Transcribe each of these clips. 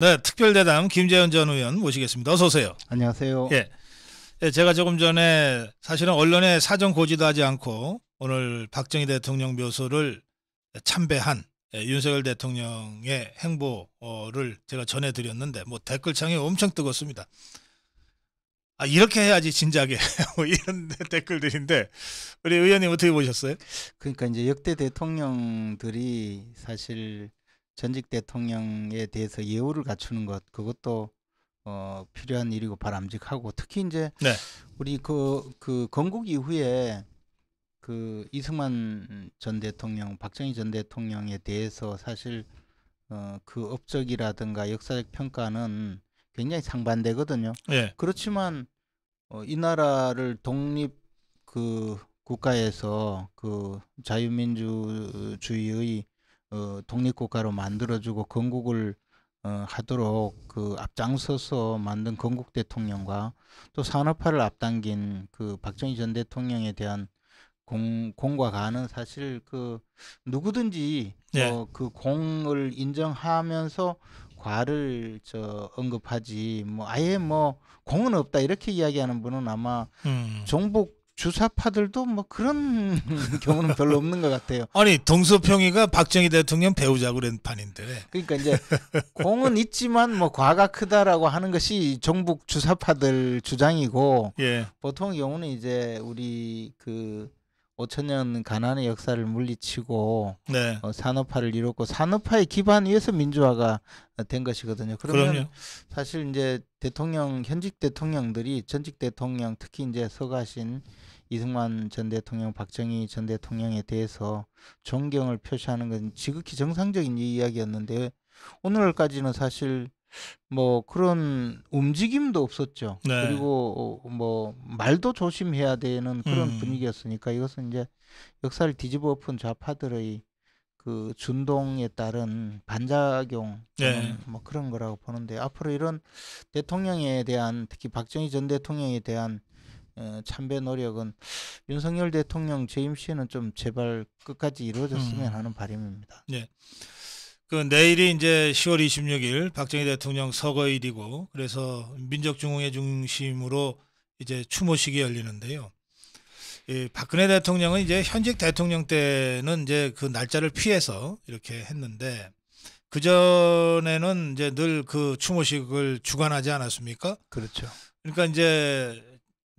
네, 특별대담 김재현 전 의원 모시겠습니다. 어서 오세요. 안녕하세요. 예. 예, 제가 조금 전에 사실은 언론에 사전 고지도 하지 않고 오늘 박정희 대통령 묘소를 참배한 윤석열 대통령의 행보를 제가 전해드렸는데 뭐 댓글창이 엄청 뜨겁습니다. 아, 이렇게 해야지 진작에 뭐 이런 댓글들인데 우리 의원님 어떻게 보셨어요? 그러니까 이제 역대 대통령들이 사실 전직 대통령에 대해서 예우를 갖추는 것, 그것도 필요한 일이고 바람직하고, 특히 이제 네, 우리 그 건국 이후에 그 이승만 전 대통령, 박정희 전 대통령에 대해서 사실 그 업적이라든가 역사적 평가는 굉장히 상반되거든요. 예, 그렇지만 이 나라를 독립 그 국가에서 그 자유민주주의의 독립국가로 만들어주고 건국을 하도록 그 앞장서서 만든 건국 대통령과 또 산업화를 앞당긴 그 박정희 전 대통령에 대한 공과 가는 사실 그 누구든지 예, 그 공을 인정하면서 과를 언급하지, 뭐 아예 뭐 공은 없다 이렇게 이야기하는 분은 아마 종북 주사파들도 뭐 그런 경우는 별로 없는 것 같아요. 아니 동서평이가 박정희 대통령 배우자고 그런 판인데. 그러니까 이제 공은 있지만 뭐 과가 크다라고 하는 것이 종북 주사파들 주장이고, 예, 보통 경우는 이제 우리 그 5천 년 가난의 역사를 물리치고 네, 산업화를 이뤘고 산업화의 기반 위에서 민주화가 된 것이거든요. 그러면 그럼요. 사실 이제 현직 대통령들이 전직 대통령, 특히 이제 서가신 이승만 전 대통령, 박정희 전 대통령에 대해서 존경을 표시하는 건 지극히 정상적인 이야기였는데, 오늘까지는 사실 뭐 그런 움직임도 없었죠. 네. 그리고 뭐 말도 조심해야 되는 그런 음, 분위기였으니까, 이것은 이제 역사를 뒤집어 엎은 좌파들의 그 준동에 따른 반작용 네. 또는 뭐 그런 거라고 보는데, 앞으로 이런 대통령에 대한, 특히 박정희 전 대통령에 대한 참배 노력은 윤석열 대통령 재임 시에는 좀 제발 끝까지 이루어졌으면 하는 바람입니다. 네. 그 내일이 이제 10월 26일 박정희 대통령 서거일이고 그래서 민족중흥회 중심으로 이제 추모식이 열리는데요. 이 박근혜 대통령은 이제 현직 대통령 때는 이제 그 날짜를 피해서 이렇게 했는데 그 전에는 이제 늘 그 추모식을 주관하지 않았습니까? 그렇죠. 그러니까 이제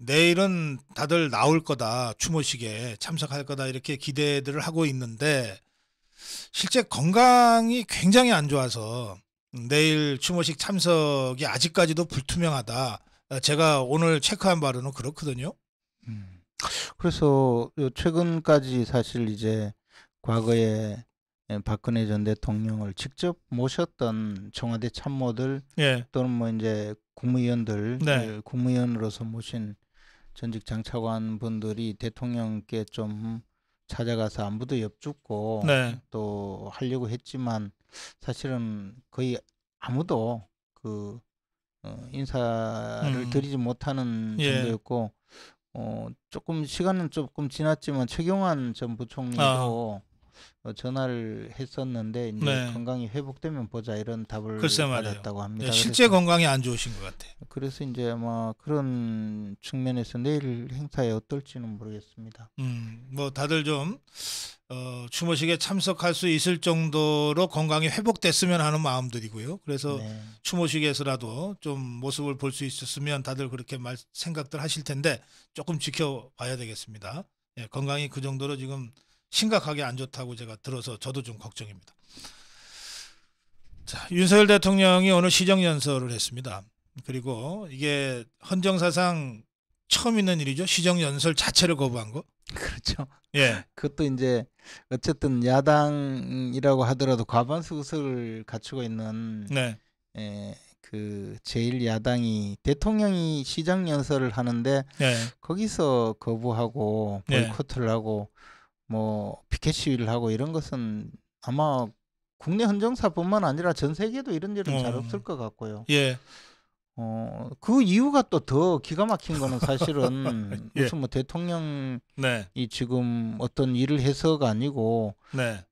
내일은 다들 나올 거다, 추모식에 참석할 거다 이렇게 기대들을 하고 있는데 실제 건강이 굉장히 안 좋아서 내일 추모식 참석이 아직까지도 불투명하다. 제가 오늘 체크한 바로는 그렇거든요. 음. 그래서 최근까지 사실 이제 과거에 박근혜 전 대통령을 직접 모셨던 청와대 참모들 예, 또는 뭐 이제 국무위원들, 네, 국무위원으로서 모신 전직 장차관 분들이 대통령께 좀 찾아가서 안부도 엽죽고 네, 또 하려고 했지만, 사실은 거의 아무도 그 인사를 음, 드리지 못하는 예, 정도였고, 조금 시간은 조금 지났지만 최경환 전 아, 부총리도 전화를 했었는데 이제 네, 건강이 회복되면 보자 이런 글쎄 답을 말이에요. 받았다고 예, 합니다. 실제 그래서 건강이 안 좋으신 것 같아요. 이제 아마 그런 측면에서 내일 행사에 어떨지는 모르겠습니다. 뭐 다들 좀 추모식에 참석할 수 있을 정도로 건강이 회복됐으면 하는 마음들이고요. 그래서 네. 추모식에서라도 좀 모습을 볼 수 있었으면 다들 그렇게 생각들 하실 텐데 조금 지켜봐야 되겠습니다. 예, 건강이 그 정도로 지금 심각하게 안 좋다고 제가 들어서 저도 좀 걱정입니다. 자, 윤석열 대통령이 오늘 시정연설을 했습니다. 그리고 이게 헌정사상 처음 있는 일이죠. 시정연설 자체를 거부한 거. 그렇죠. 예, 그것도 이제 어쨌든 야당이라고 하더라도 과반수 의석을 갖추고 있는 네, 그 제일 야당이 대통령이 시정 연설을 하는데 예, 거기서 거부하고 예. 보이콧을 하고 뭐 피켓 시위를 하고, 이런 것은 아마 국내 헌정사뿐만 아니라 전 세계도 이런 일은 잘 어, 없을 것 같고요. 예. 그 이유가 또 더 기가 막힌 거는 사실은 예. 무슨 뭐 대통령이 네. 지금 어떤 일을 해서가 아니고 네.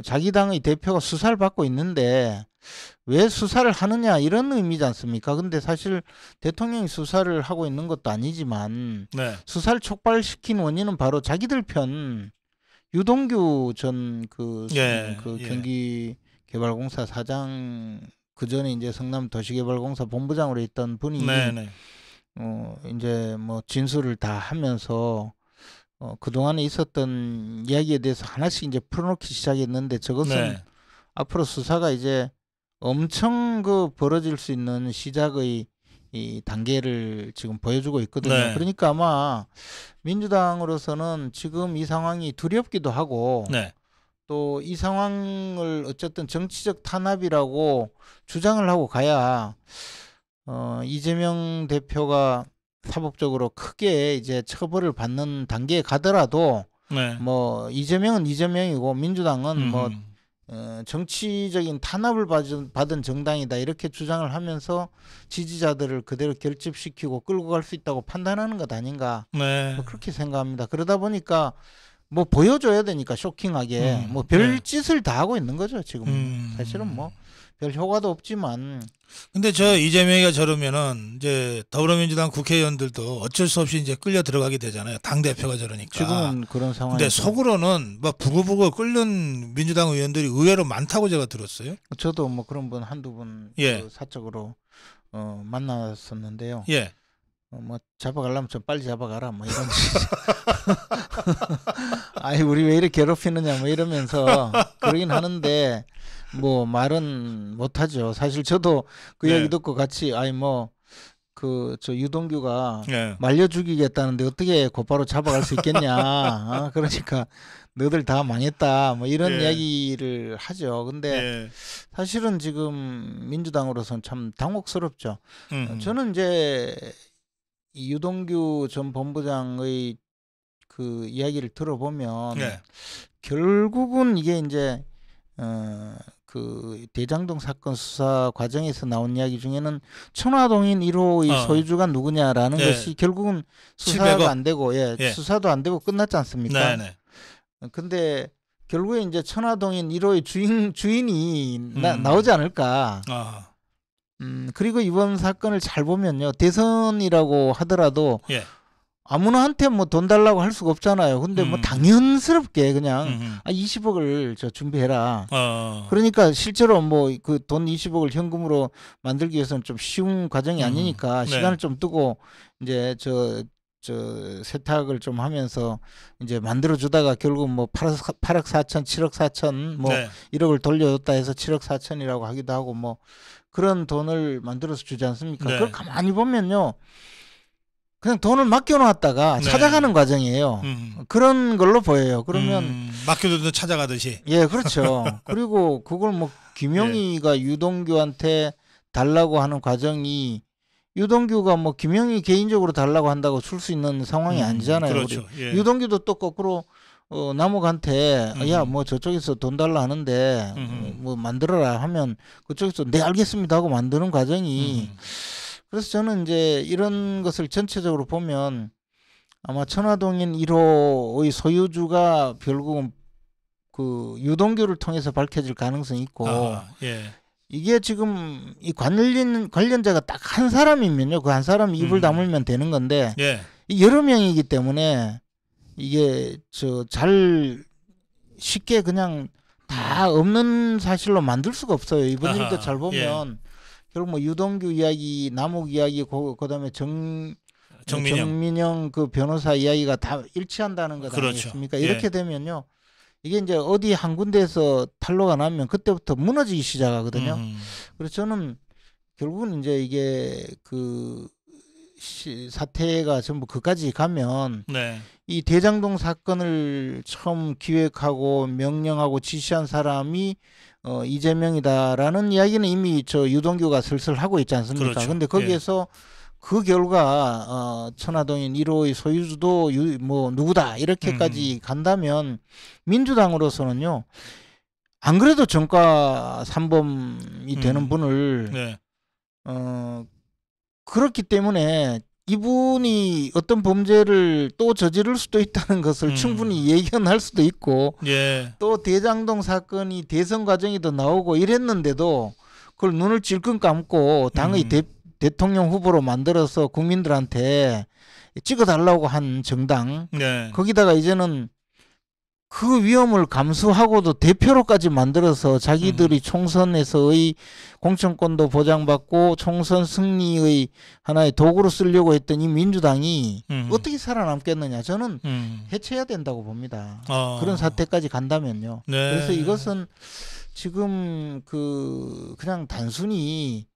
자기 당의 대표가 수사를 받고 있는데 왜 수사를 하느냐 이런 의미지 않습니까? 근데 사실 대통령이 수사를 하고 있는 것도 아니지만 네. 수사를 촉발시킨 원인은 바로 자기들 편 유동규 전 예. 경기개발공사 사장 그 전에 이제 성남 도시개발공사 본부장으로 있던 분이 네네. 이제 뭐 진술을 다 하면서 그동안에 있었던 이야기에 대해서 하나씩 이제 풀어놓기 시작했는데 저것은 네. 앞으로 수사가 이제 엄청 벌어질 수 있는 시작의 이 단계를 지금 보여주고 있거든요. 네. 그러니까 아마 민주당으로서는 지금 이 상황이 두렵기도 하고 네. 또 이 상황을 어쨌든 정치적 탄압이라고 주장을 하고 가야 이재명 대표가 사법적으로 크게 이제 처벌을 받는 단계에 가더라도 네. 뭐 이재명은 이재명이고 민주당은 뭐 음. 정치적인 탄압을 받은 정당이다 이렇게 주장을 하면서 지지자들을 그대로 결집시키고 끌고 갈 수 있다고 판단하는 것 아닌가 네. 뭐 그렇게 생각합니다. 그러다 보니까 뭐 보여줘야 되니까 쇼킹하게 뭐 네. 별짓을 다 하고 있는 거죠 지금. 사실은 뭐 별 효과도 없지만 근데 저 이재명이가 저러면은 이제 더불어민주당 국회의원들도 어쩔 수 없이 이제 끌려 들어가게 되잖아요. 당 대표가 저러니까. 지금은 그런 상황이. 근데 속으로는 막 부글부글 끓는 민주당 의원들이 의외로 많다고 제가 들었어요. 저도 뭐 그런 분 한두 분 예. 사적으로 만났었는데요. 예. 뭐 잡아가려면 좀 빨리 잡아가라 뭐 이런 아이 우리 왜 이렇게 괴롭히느냐 뭐 이러면서 그러긴 하는데 뭐 말은 못하죠. 사실 저도 그 네. 얘기 듣고 같이 아이 뭐 저 유동규가 예. 말려 죽이겠다는데 어떻게 곧바로 잡아갈 수 있겠냐. 그러니까 너들 다 망했다 뭐 이런 예. 이야기를 하죠. 근데 예. 사실은 지금 민주당으로서는 참 당혹스럽죠. 저는 이제 이 유동규 전 본부장의 그 이야기를 들어보면 예. 결국은 이게 이제 그 대장동 사건 수사 과정에서 나온 이야기 중에는 천화동인 1호의 소유주가 누구냐라는 예. 것이 결국은 수사가 700억? 안 되고 예. 수사도 안 되고 끝났지 않습니까? 네네. 근데 결국에 이제 천화동인 1호의 주인이 나오지 않을까. 아. 그리고 이번 사건을 잘 보면요. 대선이라고 하더라도 예. 아무나한테 뭐 돈 달라고 할 수가 없잖아요. 근데 뭐 당연스럽게 그냥 20억을 저 준비해라. 그러니까 실제로 뭐 그 돈 20억을 현금으로 만들기 위해서는 좀 쉬운 과정이 아니니까 네. 시간을 좀 두고 이제 저 세탁을 좀 하면서 이제 만들어 주다가 결국 뭐 8억 4천, 7억 4천 뭐 네. 1억을 돌려줬다 해서 7억 4천이라고 하기도 하고 뭐 그런 돈을 만들어서 주지 않습니까? 네. 그걸 가만히 보면요. 그냥 돈을 맡겨놓았다가 네. 찾아가는 과정이에요. 그런 걸로 보여요. 그러면 맡겨두던 찾아가듯이. 예, 그렇죠. 그리고 그걸 뭐 김영희가 유동규한테 달라고 하는 과정이 유동규가 뭐 김영희 개인적으로 달라고 한다고 줄 수 있는 상황이 아니잖아요. 그렇죠. 예. 유동규도 또 거꾸로 남욱한테 야 뭐 저쪽에서 돈 달라 하는데 뭐 만들어라 하면 그쪽에서 네 알겠습니다 하고 만드는 과정이 그래서 저는 이제 이런 것을 전체적으로 보면 아마 천화동인 1호의 소유주가 결국은 그 유동규를 통해서 밝혀질 가능성이 있고 예. 이게 지금 이 관련자가 딱 한 사람이면요. 그 한 사람이 입을 다물면 되는 건데 예. 여러 명이기 때문에 이게 잘 쉽게 그냥 다 없는 사실로 만들 수가 없어요. 이번 일도 잘 보면 결국 뭐 유동규 이야기, 남욱 이야기, 그다음에 정민영 그 변호사 이야기가 다 일치한다는 것 아니겠습니까? 그렇죠. 이렇게 되면요. 이게 이제 어디 한 군데에서 탄로가 나면 그때부터 무너지기 시작하거든요. 그래서 저는 결국은 이제 이게 그 사태가 전부 그까지 가면 네. 이 대장동 사건을 처음 기획하고 명령하고 지시한 사람이 이재명이다라는 이야기는 이미 유동규가 슬슬 하고 있지 않습니까? 그렇죠. 근데 거기에서 그 결과 천화동인 1호의 소유주도 뭐 누구다 이렇게까지 간다면 민주당으로서는요. 안 그래도 정가 3범이 되는 분을 네. 그렇기 때문에 이분이 어떤 범죄를 또 저지를 수도 있다는 것을 충분히 예견할 수도 있고 예. 또 대장동 사건이 대선 과정에도 나오고 이랬는데도 그걸 눈을 찔끔 감고 당의 대통령 후보로 만들어서 국민들한테 찍어달라고 한 정당 네. 거기다가 이제는 그 위험을 감수하고도 대표로까지 만들어서 자기들이 총선에서의 공천권도 보장받고 총선 승리의 하나의 도구로 쓰려고 했던 이 민주당이 어떻게 살아남겠느냐. 저는 해체해야 된다고 봅니다. 그런 사태까지 간다면요. 네. 그래서 이것은 지금 그냥 단순히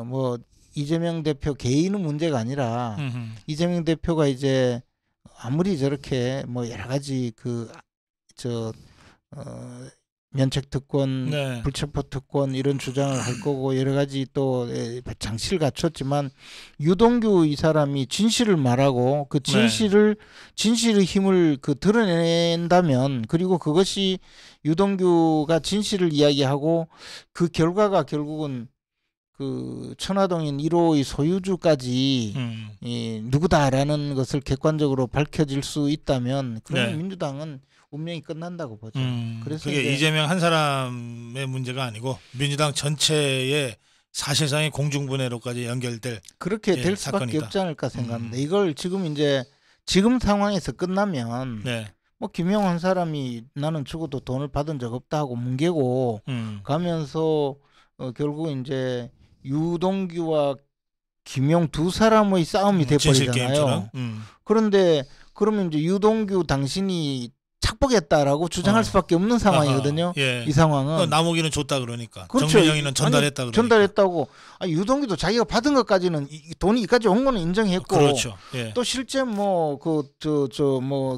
뭐 이재명 대표 개인의 문제가 아니라 이재명 대표가 이제 아무리 저렇게 뭐 여러 가지 면책 특권, 네. 불체포 특권 이런 주장을 할 거고 여러 가지 또 장치를 갖췄지만 유동규 이 사람이 진실을 말하고 그 진실의 힘을 드러낸다면 그리고 그것이 유동규가 진실을 이야기하고 그 결과가 결국은 그 천화동인 1호의 소유주까지 누구다라는 것을 객관적으로 밝혀질 수 있다면 그러면 민주당은 운명이 끝난다고 보죠. 그래서 그게 이재명 한 사람의 문제가 아니고 민주당 전체의 사실상의 공중분해로까지 연결될 그렇게 될 수밖에 사건이다. 없지 않을까 생각합니다. 이걸 지금 상황에서 끝나면 뭐 김용 한 사람이 나는 죽어도 돈을 받은 적 없다 하고 뭉개고 가면서 결국 이제 유동규와 김용 두 사람의 싸움이 돼버리잖아요. 그런데 그러면 이제 유동규 당신이 착복했다라고 주장할 수밖에 없는 상황이거든요. 이 상황은 남욱이는 줬다 그러니까. 그렇죠. 정민영이는 전달했다 그러니까. 전달했다고. 유동규도 자기가 받은 것까지는 돈이 이까지 온 거는 인정했고. 그렇죠. 또 실제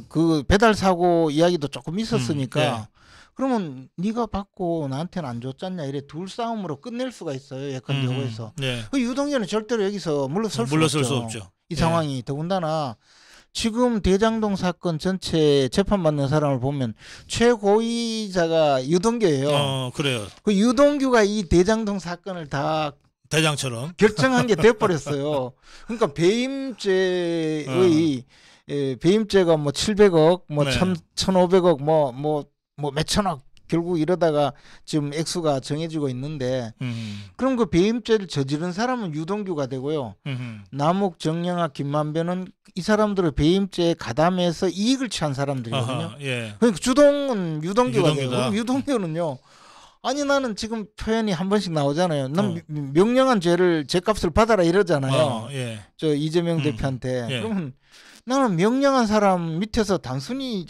그 배달 사고 이야기도 조금 있었으니까. 그러면 네가 받고 나한테는 안 줬잖냐 이래 둘 싸움으로 끝낼 수가 있어요. 예컨대 여기서. 그 유동규는 절대로 여기서 물러설 수 없죠. 이 상황이 더군다나 지금 대장동 사건 전체 재판받는 사람을 보면 최고위자가 유동규예요. 그래요. 그 유동규가 이 대장동 사건을 다 대장처럼 결정한 게 돼버렸어요. 그러니까 배임죄가 뭐 700억, 뭐 1,500억, 뭐 몇천억 결국 이러다가 지금 액수가 정해지고 있는데 그럼 그 배임죄를 저지른 사람은 유동규가 되고요. 남욱, 정영학, 김만배는 이 사람들의 배임죄에 가담해서 이익을 취한 사람들이거든요. 그러니까 주동은 유동규가 되고 그럼 유동규는요. 아니 나는 지금 표현이 한 번씩 나오잖아요. 난 명령한 죄값을 받아라 이러잖아요. 저 이재명 대표한테. 그러면 나는 명령한 사람 밑에서 단순히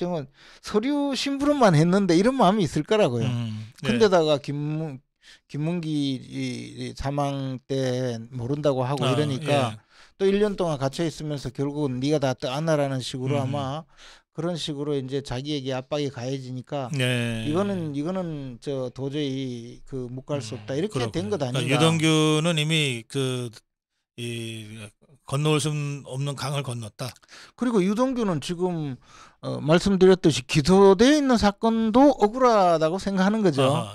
서류 심부름만 했는데 이런 마음이 있을 거라고요. 근데다가 김문기 사망 때 모른다고 하고 이러니까 또 1년 동안 갇혀 있으면서 결국은 네가 다 떠안아라는 식으로 아마 그런 식으로 이제 자기에게 압박이 가해지니까 이거는 도저히 못 갈 수 없다 이렇게 된 것 아닌가. 유동규는 이미 건너올 수 없는 강을 건넜다. 그리고 유동규는 지금 말씀드렸듯이 기소되어 있는 사건도 억울하다고 생각하는 거죠.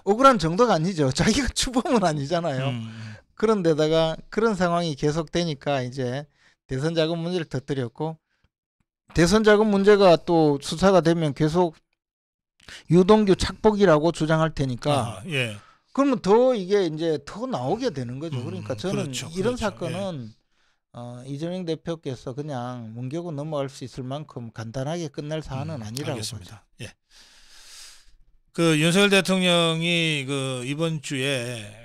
억울한 정도가 아니죠. 자기가 주범은 아니잖아요. 그런데다가 그런 상황이 계속되니까 이제 대선 자금 문제를 터뜨렸고 대선 자금 문제가 또 수사가 되면 계속 유동규 착복이라고 주장할 테니까 그러면 더 이게 이제 더 나오게 되는 거죠. 그러니까 저는 이런 사건은 이재명 대표께서 그냥 뭉개고 넘어갈 수 있을 만큼 간단하게 끝날 사안은 아니라고 알겠습니다. 보죠. 그 윤석열 대통령이 이번 주에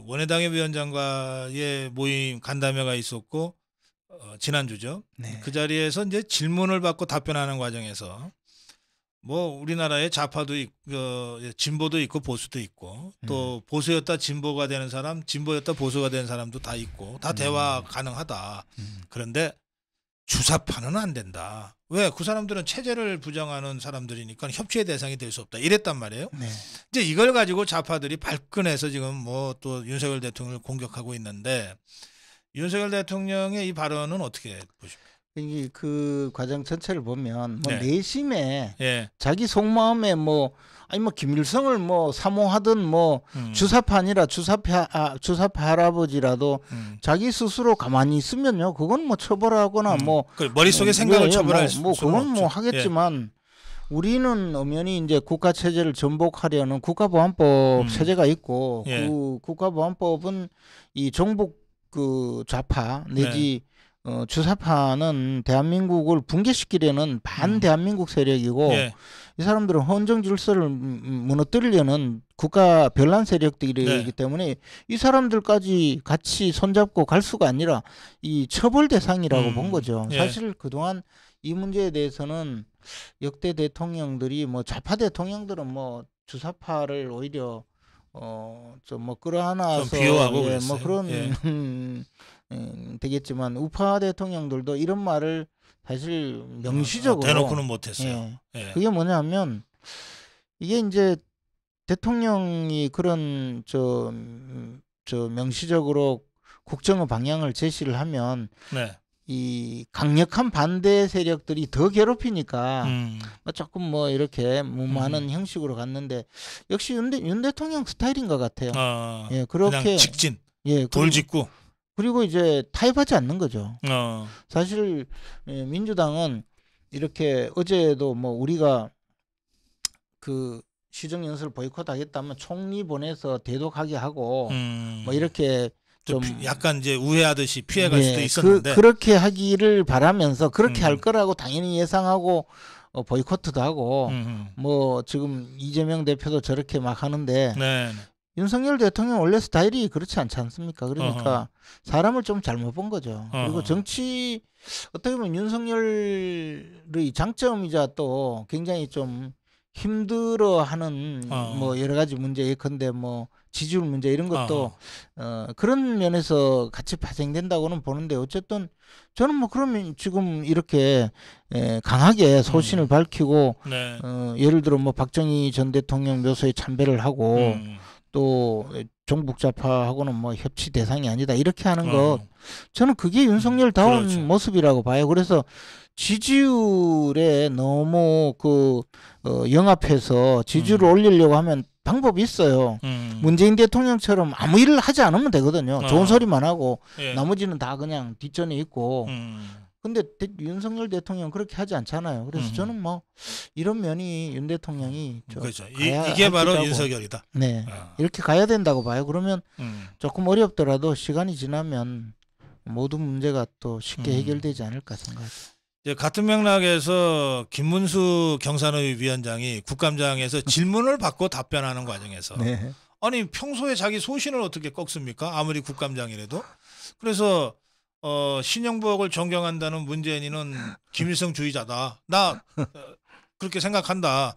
원외당협 위원장과의 모임 간담회가 있었고 지난주죠. 그 자리에서 이제 질문을 받고 답변하는 과정에서 뭐 우리나라에 좌파도 있고 진보도 있고 보수도 있고 또 보수였다 진보가 되는 사람, 진보였다 보수가 되는 사람도 다 있고 다 대화 가능하다. 그런데 주사파는 안 된다. 왜? 그 사람들은 체제를 부정하는 사람들이니까 협치의 대상이 될 수 없다. 이랬단 말이에요. 이제 이걸 가지고 좌파들이 발끈해서 지금 뭐 또 윤석열 대통령을 공격하고 있는데 윤석열 대통령의 이 발언은 어떻게 보십니까? 이게 그 과정 전체를 보면 뭐 네. 내심에 예. 자기 속마음에 뭐 아니 뭐 김일성을 뭐 사모하든 뭐 주사파 아니라 주사파 할아버지라도 자기 스스로 가만히 있으면요 그건 뭐 처벌하거나 뭐 그 머릿속에 생각을 처벌할 수 뭐 그건 뭐 없죠. 하겠지만 우리는 엄연히 이제 국가 체제를 전복하려는 국가보안법 체제가 있고 예. 그 국가보안법은 이 종북 그 좌파 내지 주사파는 대한민국을 붕괴시키려는 반대한민국 세력이고 예. 이 사람들은 헌정 질서를 무너뜨리려는 국가 변란 세력들이기 네. 때문에 이 사람들까지 같이 손잡고 갈 수가 아니라 이 처벌 대상이라고 본 거죠. 예. 사실 그동안 이 문제에 대해서는 역대 대통령들이 뭐 좌파 대통령들은 뭐 주사파를 오히려 좀 뭐 끌어안아서 좀 비호하고 뭐 그랬어요. 그런 예. 되겠지만 우파 대통령들도 이런 말을 사실 명시적으로 대놓고는 못했어요. 예. 예. 그게 뭐냐면 이게 이제 대통령이 그런 저 명시적으로 국정의 방향을 제시를 하면 네. 이 강력한 반대 세력들이 더 괴롭히니까 뭐 조금 뭐 이렇게 무마하는 형식으로 갔는데 역시 윤 대통령 스타일인 것 같아요. 예, 그렇게 그냥 직진, 예, 돌직구. 그리고 이제 타협하지 않는 거죠. 어. 사실 민주당은 이렇게 어제도 뭐 우리가 그 시정연설 보이콧하겠다면 총리 보내서 대독하게 하고 뭐 이렇게 좀 약간 이제 우회하듯이 피해갈 수도 예, 있었는데 그렇게 하기를 바라면서 그렇게 할 거라고 당연히 예상하고 보이콧도 하고 뭐 지금 이재명 대표도 저렇게 막 하는데 네. 윤석열 대통령 원래 스타일이 그렇지 않지 않습니까? 그러니까 사람을 좀 잘못 본 거죠. 그리고 정치 어떻게 보면 윤석열의 장점이자 또 굉장히 좀 힘들어하는 뭐 여러 가지 문제 예컨대 뭐 지지율 문제 이런 것도 그런 면에서 같이 파생된다고는 보는데 어쨌든 저는 뭐 그러면 지금 이렇게 강하게 소신을 밝히고 네. 예를 들어 뭐 박정희 전 대통령 묘소에 참배를 하고 또 종북 좌파하고는 뭐 협치 대상이 아니다 이렇게 하는 것 저는 그게 윤석열다운 그렇죠. 모습이라고 봐요. 그래서 지지율에 너무 영합해서 지지율을 올리려고 하면 방법이 있어요. 문재인 대통령처럼 아무 일을 하지 않으면 되거든요. 좋은 소리만 하고 예. 나머지는 다 그냥 뒷전에 있고. 근데 윤석열 대통령 그렇게 하지 않잖아요. 그래서 저는 뭐 이런 면이 윤 대통령이 그렇죠. 이게 바로 윤석열이다. 네, 이렇게 가야 된다고 봐요. 그러면 조금 어렵더라도 시간이 지나면 모든 문제가 또 쉽게 해결되지 않을까 생각합니다. 이제 같은 맥락에서 김문수 경산의 위원장이 국감장에서 질문을 받고 답변하는 과정에서 네. 아니 평소에 자기 소신을 어떻게 꺾습니까? 아무리 국감장이라도. 그래서 신영복을 존경한다는 문재인이는 김일성 주의자다. 나 그렇게 생각한다.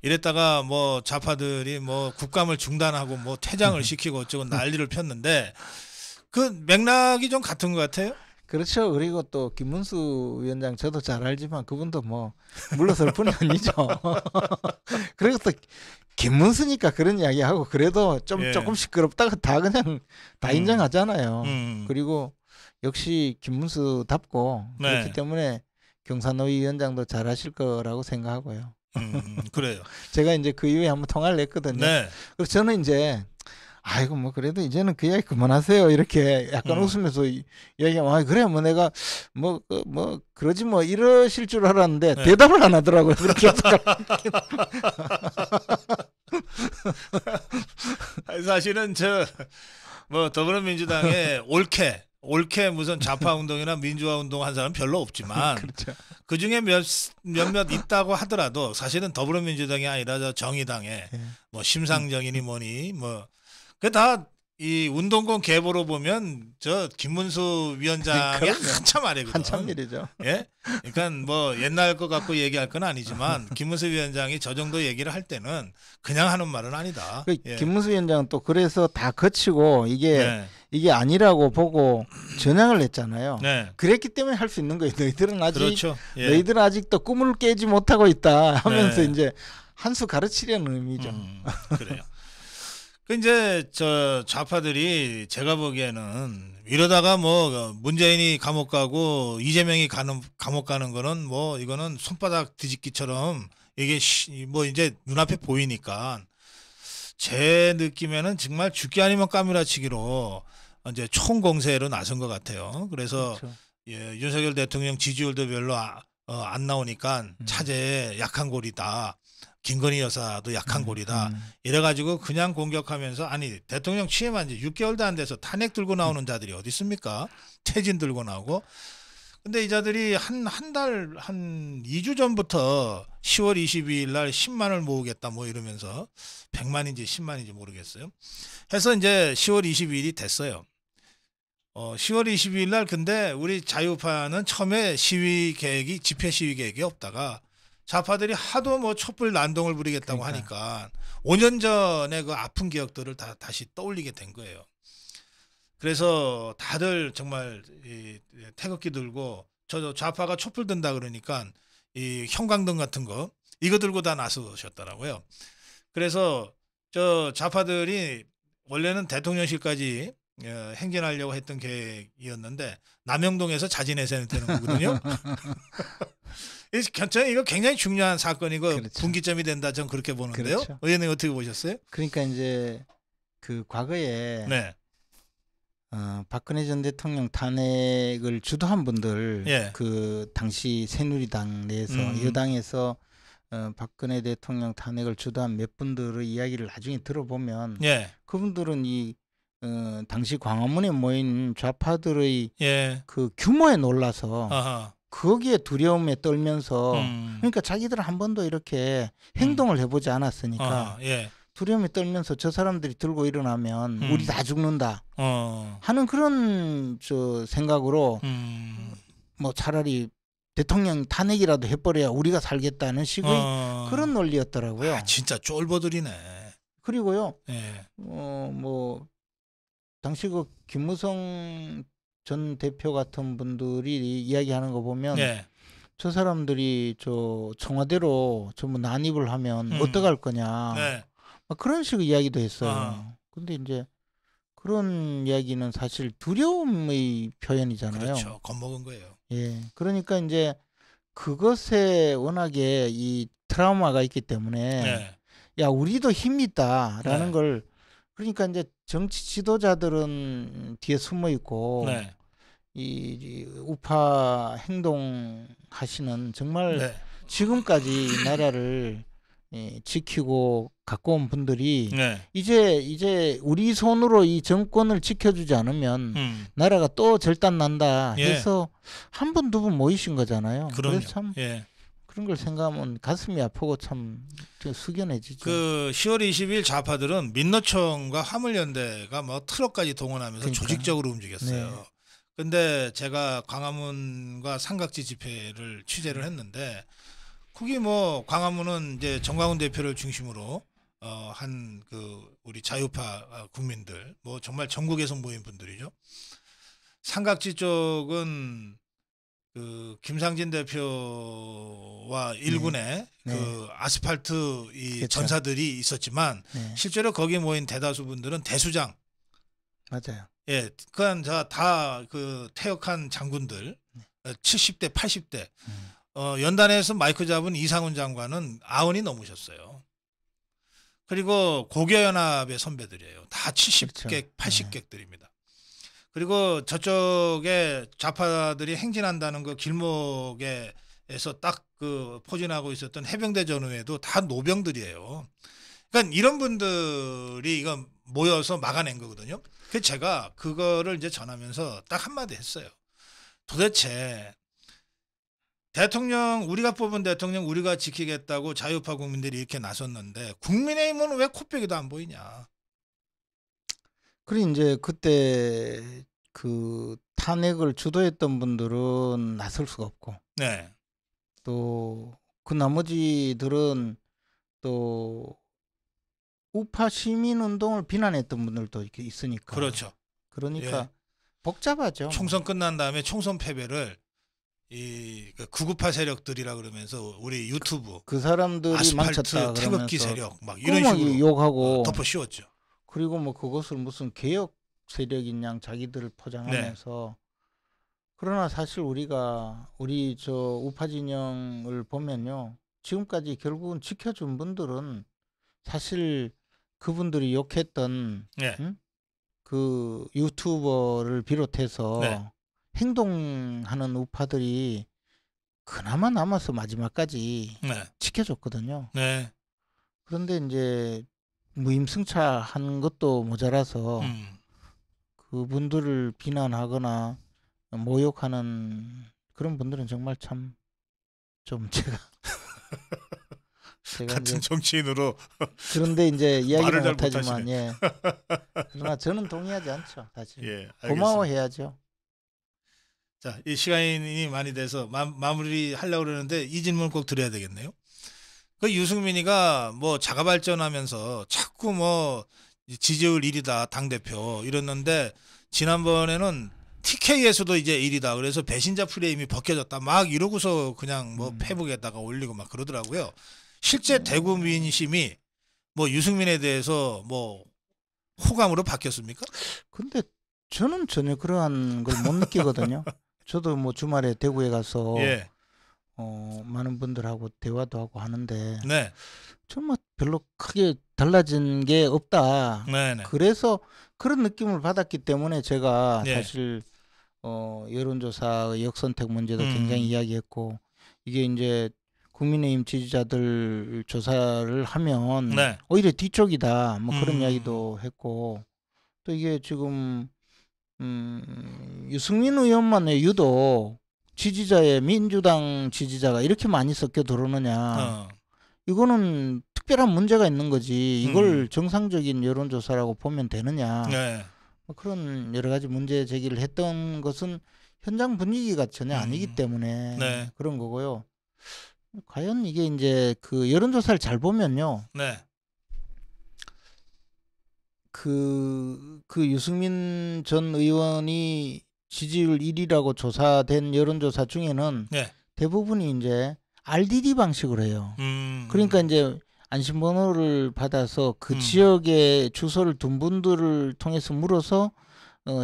이랬다가 뭐 좌파들이 뭐 국감을 중단하고 뭐 퇴장을 시키고 어쩌고 난리를 폈는데 그 맥락이 좀 같은 것 같아요. 그렇죠. 그리고 또 김문수 위원장 저도 잘 알지만 그분도 뭐 물러설 뿐이 아니죠. 그리고 또 김문수니까 그런 이야기하고 그래도 좀 조금 시끄럽다가 다 그냥 다 인정하잖아요. 그리고 역시 김문수답고 그렇기 때문에 경산노위 위원장도 잘하실 거라고 생각하고요. 그래요. 제가 이제 그 이후에 한번 통화를 했거든요. 네. 그래서 저는 이제 아이고 뭐 그래도 이제는 그 이야기 그만하세요 이렇게 약간 웃으면서 이야기하면 아 그래 뭐 내가 뭐 그러지 뭐 이러실 줄 알았는데 대답을 안 하더라고요. 그렇게 사실은 저 뭐 더불어민주당에 옳게 무슨 좌파 운동이나 민주화 운동 한 사람 별로 없지만 그렇죠. 그 중에 몇몇 있다고 하더라도 사실은 더불어민주당이 아니라 저 정의당에 뭐 심상정이니 뭐니 뭐 그 다 이 운동권 계보로 보면 저 김문수 위원장이 한참 아래거든. 한참 일이죠. 예? 그러니까 뭐 옛날 것 갖고 얘기할 건 아니지만 김문수 위원장이 저 정도 얘기를 할 때는 그냥 하는 말은 아니다. 예. 김문수 위원장은 또 그래서 다 거치고 이게 아니라고 보고 전향을 했잖아요. 네. 그랬기 때문에 할 수 있는 거예요. 너희들은 아직 그렇죠. 너희들은 아직도 꿈을 깨지 못하고 있다 하면서 이제 한 수 가르치려는 의미죠. 그래요. 그 이제 저 좌파들이 제가 보기에는 이러다가 뭐 문재인이 감옥 가고 이재명이 감옥 가는 거는 뭐 이거는 손바닥 뒤집기처럼 이게 뭐 이제 눈앞에 보이니까 제 느낌에는 정말 죽기 아니면 까무라치기로 이제 총공세로 나선 것 같아요. 그래서 그렇죠. 예, 윤석열 대통령 지지율도 별로 안 나오니까 차제에 약한 고리다. 김건희 여사도 약한 고리다. 이래가지고 그냥 공격하면서 아니 대통령 취임한 지 6개월도 안 돼서 탄핵 들고 나오는 자들이 어디 있습니까? 퇴진 들고 나오고. 근데 이 자들이 한 2주 전부터 10월 22일 날 10만을 모으겠다 뭐 이러면서 100만인지 10만인지 모르겠어요. 해서 이제 10월 22일이 됐어요. 10월 22일 날 근데 우리 자유파는 처음에 집회 시위 계획이 없다가 좌파들이 하도 뭐 촛불 난동을 부리겠다고 하니까 5년 전에 그 아픈 기억들을 다시 떠올리게 된 거예요. 그래서 다들 정말 태극기 들고 저 좌파가 촛불 든다 그러니까 이 형광등 같은 거 이거 들고 다 나서셨더라고요. 그래서 저 좌파들이 원래는 대통령실까지 행진하려고 했던 계획이었는데 남영동에서 자진해제는 되는 거거든요. 이거 굉장히 중요한 사건이고 그렇죠. 분기점이 된다 저는 그렇게 보는데요. 그렇죠. 의원님 어떻게 보셨어요? 그러니까 이제 그 과거에 네. 박근혜 전 대통령 탄핵을 주도한 분들 예. 그 당시 새누리당 내에서 여당에서 박근혜 대통령 탄핵을 주도한 몇 분들의 이야기를 나중에 들어보면 예. 그분들은 이 당시 광화문에 모인 좌파들의 예. 그 규모에 놀라서 아하. 거기에 두려움에 떨면서 음. 그러니까 자기들은 한 번도 이렇게 행동을 해보지 않았으니까 아하. 예. 두려움에 떨면서 저 사람들이 들고 일어나면 우리 다 죽는다 하는 그런 저 생각으로 뭐 차라리 대통령 탄핵이라도 해버려야 우리가 살겠다는 식의 그런 논리였더라고요. 아, 진짜 쫄보들이네. 그리고요, 예. 뭐 당시 그 김무성 전 대표 같은 분들이 이야기하는 거 보면 예. 저 사람들이 저 청와대로 전부 난입을 하면 어떡할 거냐. 네. 막 그런 식의 이야기도 했어요. 아. 근데 이제 그런 이야기는 사실 두려움의 표현이잖아요. 그렇죠. 겁먹은 거예요. 예. 그러니까 이제 그것에 워낙에 이 트라우마가 있기 때문에 네. 야, 우리도 힘이 있다라는 네. 걸 그러니까 이제 정치 지도자들은 뒤에 숨어 있고 네. 이 우파 행동하시는 정말 네. 지금까지 이 나라를 지키고 갖고 온 분들이 네. 이제 우리 손으로 이 정권을 지켜주지 않으면 나라가 또 절단 난다 해서 한 분 두 분 모이신 거잖아요. 그럼요. 그래서 참 예. 그런 걸 생각하면 가슴이 아프고 참 숙연해지죠. 그 10월 20일 좌파들은 민노총과 화물연대가 뭐 트럭까지 동원하면서 그러니까요. 조직적으로 움직였어요. 네. 근데 제가 광화문과 삼각지 집회를 취재를 했는데 거기 뭐 광화문은 이제 정광훈 대표를 중심으로 한 그 우리 자유파 국민들 뭐 정말 전국에서 모인 분들이죠. 삼각지 쪽은 그 김상진 대표와 일군의 네. 그 아스팔트 이 그렇죠. 전사들이 있었지만 네. 실제로 거기 모인 대다수 분들은 대수장, 맞아요. 예, 그한 다 그 퇴역한 장군들, 70대, 80대, 연단에서 마이크 잡은 이상훈 장관은 90이 넘으셨어요. 그리고 고교연합의 선배들이에요. 다 70객, 그렇죠. 80객들입니다. 그리고 저쪽에 좌파들이 행진한다는 그 길목에서 딱 그 포진하고 있었던 해병대 전후에도 다 노병들이에요. 그러니까 이런 분들이 이거 모여서 막아낸 거거든요. 그래서 제가 그거를 이제 전하면서 딱 한마디 했어요. 도대체 대통령, 우리가 뽑은 대통령 우리가 지키겠다고 자유파 국민들이 이렇게 나섰는데 국민의힘은 왜 코빼기도 안 보이냐. 그리고 이제 그때 그 탄핵을 주도했던 분들은 나설 수가 없고 네. 또 그 나머지들은 또 우파 시민운동을 비난했던 분들도 이렇게 있으니까. 그렇죠. 그러니까 예. 복잡하죠. 총선 끝난 다음에 총선 패배를 이 998 세력들이라 그러면서 우리 유튜브 그 사람들이 아스팔트 망쳤다 태극기 그러면서 세력 막 이런 막 식으로 욕하고 덮어 씌웠죠. 그리고 뭐 그것을 무슨 개혁 세력인 양 자기들을 포장하면서 그러나 사실 우리 저 우파 진영을 보면요. 지금까지 결국은 지켜준 분들은 사실 그분들이 욕했던 네. 그 유튜버를 비롯해서 네. 행동하는 우파들이 그나마 남아서 마지막까지 네. 지켜줬거든요. 네. 그런데 이제 무임승차한 것도 모자라서 그분들을 비난하거나 모욕하는 그런 분들은 정말 참 좀 제가 이제 같은 정치인으로 그런데 이제 이야기를 말을 잘 못하지만 못하시네. 예. 그러나 저는 동의하지 않죠. 사실 예, 알겠습니다. 고마워해야죠. 자, 이 시간이 많이 돼서 마무리 하려고 그러는데 이 질문 꼭 드려야 되겠네요. 그 유승민이가 뭐 자가 발전하면서 자꾸 뭐 지지율 1위다 당대표 이랬는데 지난번에는 TK에서도 이제 1위다 그래서 배신자 프레임이 벗겨졌다 막 이러고서 그냥 뭐 페북에다가 올리고 막 그러더라고요. 실제 대구 민심이 뭐 유승민에 대해서 뭐 호감으로 바뀌었습니까? 근데 저는 전혀 그러한 걸 못 느끼거든요. 저도 뭐 주말에 대구에 가서 예. 많은 분들하고 대화도 하고 하는데 네. 정말 별로 크게 달라진 게 없다. 네, 네. 그래서 그런 느낌을 받았기 때문에 제가 예. 사실 여론조사의 역선택 문제도 굉장히 이야기했고 이게 이제 국민의힘 지지자들 조사를 하면 네. 오히려 뒤쪽이다 뭐 그런 이야기도 했고 또 이게 지금 유승민 의원만의 유독 지지자의 민주당 지지자가 이렇게 많이 섞여 들어오느냐 이거는 특별한 문제가 있는 거지 이걸 정상적인 여론조사라고 보면 되느냐 네. 뭐 그런 여러 가지 문제 제기를 했던 것은 현장 분위기가 전혀 아니기 때문에 네. 그런 거고요. 과연 이게 이제 그 여론조사를 잘 보면요. 네. 그 유승민 전 의원이 지지율 1위라고 조사된 여론조사 중에는 네. 대부분이 이제 RDD 방식으로 해요. 그러니까 이제 안심번호를 받아서 그 지역에 주소를 둔 분들을 통해서 물어서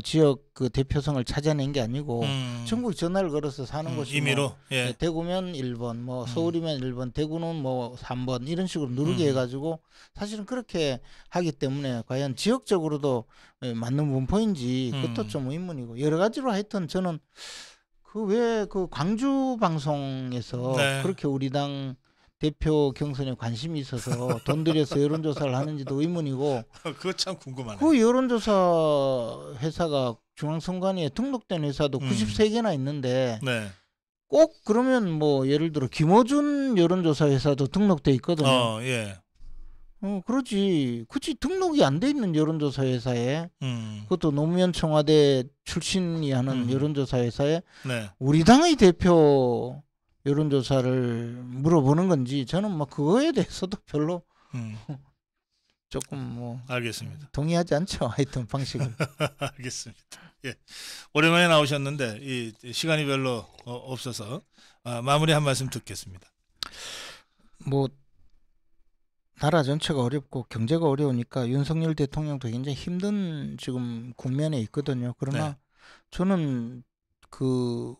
지역 그 대표성을 찾아낸 게 아니고 전국에 전화를 걸어서 사는 곳이 임의로 뭐, 예. 대구면 1번, 뭐 서울이면 1번, 대구는 뭐 3번 이런 식으로 누르게 해가지고 사실은 그렇게 하기 때문에 과연 지역적으로도 맞는 분포인지 그것도 좀 의문이고 여러 가지로 하여튼 저는 그 왜 그 광주 방송에서 네. 그렇게 우리 당 대표 경선에 관심이 있어서 돈 들여서 여론조사를 하는지도 의문이고 그거 참 궁금하네. 그 여론조사 회사가 중앙선관위에 등록된 회사도 93개나 있는데 네. 꼭 그러면 뭐 예를 들어 김어준 여론조사 회사도 등록돼 있거든요. 예. 그렇지. 굳이 등록이 안 돼 있는 여론조사 회사에 그것도 노무현 청와대 출신이 하는 여론조사 회사에 네. 우리 당의 대표 여론조사를 물어보는 건지 저는 뭐 그거에 대해서도 별로 조금 뭐 알겠습니다. 동의하지 않죠. 하여튼 방식은. 알겠습니다. 예. 오랜만에 나오셨는데 이 시간이 별로 없어서 마무리 한 말씀 듣겠습니다. 뭐 나라 전체가 어렵고 경제가 어려우니까 윤석열 대통령도 굉장히 힘든 지금 국면에 있거든요. 그러나 네. 저는 그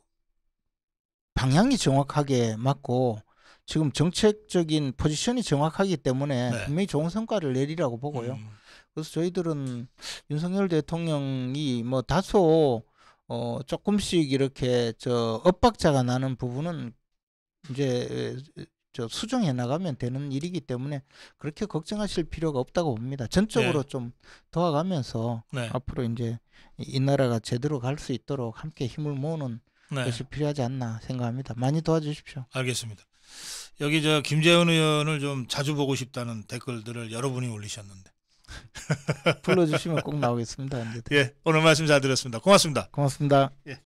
방향이 정확하게 맞고 지금 정책적인 포지션이 정확하기 때문에 네. 분명히 좋은 성과를 내리라고 보고요. 그래서 저희들은 윤석열 대통령이 뭐 다소 조금씩 이렇게 엇박자가 나는 부분은 이제 수정해 나가면 되는 일이기 때문에 그렇게 걱정하실 필요가 없다고 봅니다. 전적으로 네. 좀 도와가면서 네. 앞으로 이제 이 나라가 제대로 갈 수 있도록 함께 힘을 모으는 네. 것이 필요하지 않나 생각합니다. 많이 도와주십시오. 알겠습니다. 여기 김재현 의원을 좀 자주 보고 싶다는 댓글들을 여러분이 올리셨는데. 불러주시면 꼭 나오겠습니다. 언제든. 예, 오늘 말씀 잘 들었습니다. 고맙습니다. 고맙습니다. 예.